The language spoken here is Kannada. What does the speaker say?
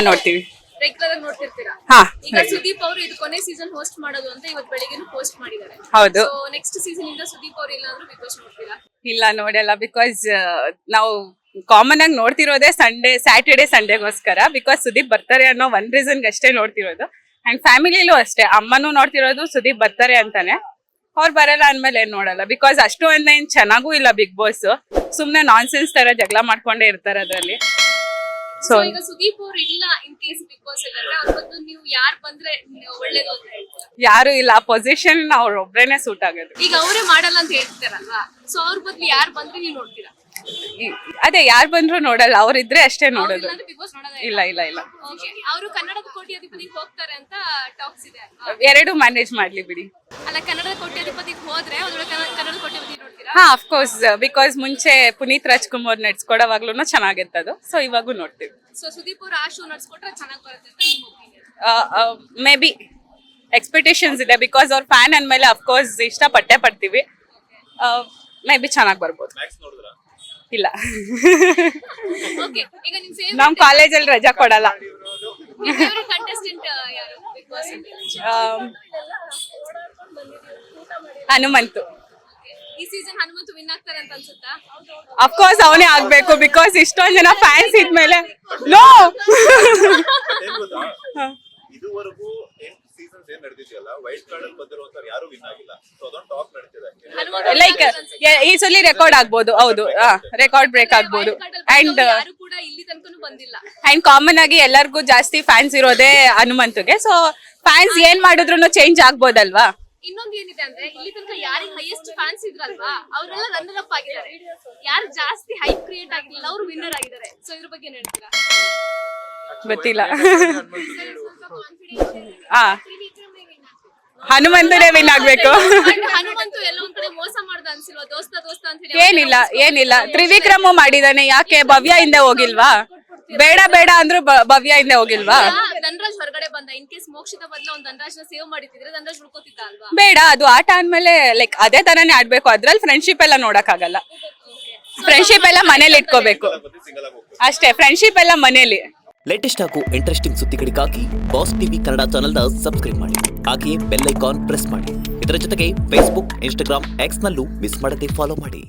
ನೋಡ್ತೀವಿ. ರೆಗ್ಯುಲರ್ ಆಗಿ ನೋಡ್ತಿರ್ತೀರಾ? ಹಾ ಈಗ ಸುದೀಪ್ ಅವರು ಇದು ಕೊನೆ ಸೀಸನ್ ಹೋಸ್ಟ್ ಮಾಡೋದು ಅಂತ ಇವತ್ತು ಬೆಳಿಗ್ಗೆ ಪೋಸ್ಟ್ ಮಾಡಿದ್ದಾರೆ. ಹೌದು. ಸೊ ನೆಕ್ಸ್ಟ್ ಸೀಸನ್ ಇಂದ ಸುದೀಪ್ ಅವರು ಇಲ್ಲ ಅಂದ್ರೆ ಬಿಗ್ ಬಾಸ್ ನೋಡ್ತೀರಾ? ಇಲ್ಲ ನೋಡಲ್ಲ, ಬಿಕಾಸ್ ನಾವು ಕಾಮನ್ ಆಗಿ ನೋಡ್ತಿರೋದೇ ಸ್ಯಾಟರ್ಡೆ ಸಂಡೇಗೋಸ್ಕರ. ಬಿಕಾಸ್ ಸುದೀಪ್ ಬರ್ತಾರೆ ಅನ್ನೋ ಒಂದ್ ರೀಸನ್ ಅಷ್ಟೇ ನೋಡ್ತಿರೋದು. ಅಂಡ್ ಫ್ಯಾಮಿಲಿಲೂ ಅಷ್ಟೇ, ಅಮ್ಮನೂ ನೋಡ್ತಿರೋದು ಸುದೀಪ್ ಬರ್ತಾರೆ ಅಂತಾನೆ. ಅವ್ರು ಬರಲ್ಲ ಅಂದ್ಮೇಲೆ ಏನ್ ನೋಡಲ್ಲ. ಬಿಕಾಸ್ ಅಷ್ಟು ಏನ್ ಚೆನ್ನಾಗೂ ಇಲ್ಲ ಬಿಗ್ ಬಾಸ್. ಸುಮ್ನೆ ನಾನ್ಸೆನ್ಸ್ ತರ ಜಗಳ ಮಾಡ್ಕೊಂಡೇ ಇರ್ತಾರೆ ಅದ್ರಲ್ಲಿ. ಸೊ ಈಗ ಸುದೀಪ್ ಅವರು ಇಲ್ಲ ಇನ್ ಕೇಸ್ ಬಿಗ್ ಬಾಸ್ ಅಲ್ಲಿ ಅಂದ್ರೆ ಅವ್ರ ಬದಲು ನೀವು ಯಾರು ಬಂದ್ರೆ ಒಳ್ಳೇದು ಅಂತ ಹೇಳ್ತೀರಾ? ಯಾರು ಇಲ್ಲ, ಪೊಸಿಷನ್ ಅವ್ರೊಬ್ರೇನೆ ಸೂಟ್ ಆಗೋದು. ಈಗ ಅವರೇ ಮಾಡಲ್ಲ ಅಂತ ಹೇಳ್ತಾರಲ್ವಾ, ಸೊ ಅವ್ರ ಬದಲು ಯಾರು ಬಂದ್ರೆ ನೀವು ನೋಡ್ತೀರಾ? ಅದೇ ಯಾರು ಬಂದ್ರು ನೋಡಲ್ಲ, ಅವ್ರಿದ್ರೆ ಅಷ್ಟೇ ನೋಡೋದು. ಬಿಗ್ ಬಾಸ್ ನೋಡೋದೇ ಇಲ್ಲ ಇಲ್ಲ ಇಲ್ಲ. ಅವರು ಕನ್ನಡದ ಕೋಟ್ಯಾಧಿಪತಿಗೆ ಹೋಗ್ತಾರೆ ಅಂತ ಟಾಕ್ಸ್ ಇದೆ. ಎರಡು ಮ್ಯಾನೇಜ್ ಮಾಡ್ಲಿ ಬಿಡಿ. ಅಲ್ಲ, ಕನ್ನಡದ ಕೋಟ್ಯಾಧಿಪತಿಗೆ ಹೋದ್ರೆ ಅದ್ರೊಳಗೆ ಕನ್ನಡದ ಕೋಟ್ಯಾಧಿಪತಿ ನೋಡ್ತೀರಾ? ಹಾ ಅಫ್ಕೋರ್ಸ್, ಬಿಕಾಸ್ ಮುಂಚೆ ಪುನೀತ್ ರಾಜ್ಕುಮಾರ್ ನಡ್ಸ್ಕೊಡೋವಾಗ್ಲೂ ಚೆನ್ನಾಗಿರ್ತದು. ಸೊ ಇವಾಗೂ ನೋಡ್ತೀವಿ. ಸೊ ಸುದೀಪ್ ಅವರು ಆ ಶೋ ನಡ್ಸ್ಕೊಟ್ರೆ ಚೆನ್ನಾಗಿ ಬರುತ್ತೆ ಅಂತ ನಿಮ್ಮ ಒಪಿನಿಯನ್? ಮೇ ಬಿ ಎಕ್ಸ್ಪೆಕ್ಟೇಷನ್ಸ್ ಇದೆ. ಬಿಕಾಸ್ ಅವ್ರ ಫ್ಯಾನ್ ಅಂದ್ಮೇಲೆ ಅಫ್ಕೋರ್ಸ್ ಇಷ್ಟಪಟ್ಟೆ ಪಡ್ತೀವಿ. ಮೇ ಬಿ ಚೆನ್ನಾಗಿ ಬರ್ಬೋದು. ಇಲ್ಲ, ಓಕೆ. ಈಗ ನಿಮ್ ನಮ್ ಕಾಲೇಜಲ್ಲಿ ರಜಾ ಕೊಡಲ್ಲ. ಫೇವರೇಟ್ ಕಂಟೆಸ್ಟೆಂಟ್ ಯಾರು ಬಿಗ್ ಬಾಸ್ ಅಲ್ಲಿ? ಹನುಮಂತು. ಈ ಸೀಸನ್ ಹನುಮಂತು ವಿನ್ ಆಗ್ತಾರೆ ಅಂತ ಅನ್ಸುತ್ತಾ? ಅಫ್ಕೋರ್ಸ್ ಅವನೇ ಆಗ್ಬೇಕು. ಬಿಕಾಸ್ ಇಷ್ಟೊಂದ್ ಜನ ಫ್ಯಾನ್ಸ್ ಇದ್ಮೇಲೆ ನೋ. ಇದುವರೆಗೂ ಸೀಸನ್ಸ್ ಏನ್ ನಡೆದಿದೆಯಲ್ಲ, ವೈಲ್ಡ್ ಕಾರ್ಡ್ ಅಲ್ಲಿ ಬಂದಿರುವಂತ ಯಾರು ವಿನ್ ಆಗಿಲ್ಲ. ಸೊ ಅದೊಂದು ಟಾಪ್ ನಡೀತಿದೆ. ಲೈಕ್ ಈ ಸಲ ರೆಕಾರ್ಡ್ ಆಗ್ಬೋದು. ಹೌದು, ರೆಕಾರ್ಡ್ ಬ್ರೇಕ್ ಆಗ್ಬೋದು. ಅಂಡ್ ಯಾರು ಕೂಡ ಇಲ್ಲಿ ತನಕನೂ ಬಂದಿಲ್ಲ. ಅಂಡ್ ಕಾಮನ್ ಆಗಿ ಎಲ್ಲರಿಗೂ ಜಾಸ್ತಿ ಫ್ಯಾನ್ಸ್ ಇರೋದೇ ಹನುಮಂತುಗೆ. ಸೊ ಫ್ಯಾನ್ಸ್ ಏನ್ ಮಾಡಿದ್ರು ಚೇಂಜ್ ಆಗ್ಬೋದಲ್ವಾ. ಇನ್ನೊಂದು ಏನಿದೆ ಅಂದ್ರೆ, ಇಲ್ಲಿ ತನಕ ಯಾರಿಗೆ ಹೈಯೆಸ್ಟ್ ಫ್ಯಾನ್ಸ್ ಇದ್ರಲ್ವಾ ಅವರೆಲ್ಲ ರನ್ನರ್ ಅಪ್ ಆಗಿದ್ದಾರೆ. ಯಾರು ಜಾಸ್ತಿ ಹೈಪ್ ಕ್ರಿಯೇಟ್ ಆಗಿಲ್ಲ ಅವರು ವಿನ್ನರ್ ಆಗಿದ್ದಾರೆ. ಸೊ ಇದ್ರ ಬಗ್ಗೆ ಏನ್ ಹೇಳ್ತೀರಾ? ಗೊತ್ತಿಲ್ಲ. ಹನುಮಂತನೇ ವಿನ್ ಆಗ್ಬೇಕು. ಹನುಮಂತು ಎಲ್ಲ ಒಂದ್ ಕಡೆ ಮೋಸ ಮಾಡ್ದ ಅನ್ಸಿಲ್ವಾ? ದೋಸ್ತ ಅಂತ ಹೇಳಿ ಏನಿಲ್ಲ. ತ್ರಿವಿಕ್ರಮ್ ಮಾಡಿದಾನೆ, ಯಾಕೆ ಭವ್ಯ ಹಿಂದೆ ಹೋಗಿಲ್ವಾ? ಬೇಡ ಅಂದ್ರು ಭವ್ಯ ಹಿಂದೆ ಹೋಗಿಲ್ವಾ? ಧನರಾಜ್ ಹೊರಗಡೆ ಬಂದ. ಇನ್ ಕೇಸ್ ಮೋಕ್ಷಿತ ಬದಲು ಅವ್ನು ಧನರಾಜ್ನ ಸೇವ್ ಮಾಡಿದ್ರೆ ಧನರಾಜ್ ಉಳ್ಕೋತಿದ್ದ ಅಲ್ವಾ? ಬೇಡ, ಅದು ಆಟ ಅಂದ್ಮೇಲೆ ಲೈಕ್ ಅದೇ ತರಾನೇ ಆಡ್ಬೇಕು. ಅದ್ರಲ್ಲಿ ಫ್ರೆಂಡ್ಶಿಪ್ ಎಲ್ಲ ನೋಡಕ್ ಆಗಲ್ಲ. ಫ್ರೆಂಡ್ಶಿಪ್ ಎಲ್ಲ ಮನೇಲಿ ಇಟ್ಕೋಬೇಕು ಅಷ್ಟೇ. ಫ್ರೆಂಡ್ಶಿಪ್ ಎಲ್ಲ ಮನೇಲಿ. ಲೇಟೆಸ್ಟ್ ಹಾಗೂ ಇಂಟ್ರೆಸ್ಟಿಂಗ್ ಸುದ್ದಿಗಳಿಗಾಗಿ ಬಾಸ್ ಟಿವಿ ಕನ್ನಡ ಚಾನೆಲ್ನ ಸಬ್ಸ್ಕ್ರೈಬ್ ಮಾಡಿ. ಹಾಗೆಯೇ ಬೆಲ್ ಐಕಾನ್ ಪ್ರೆಸ್ ಮಾಡಿ. ಇದರ ಜೊತೆಗೆ ಫೇಸ್ಬುಕ್, ಇನ್ಸ್ಟಾಗ್ರಾಮ್, ಎಕ್ಸ್ ನಲ್ಲೂ ಮಿಸ್ ಮಾಡದೆ ಫಾಲೋ ಮಾಡಿ.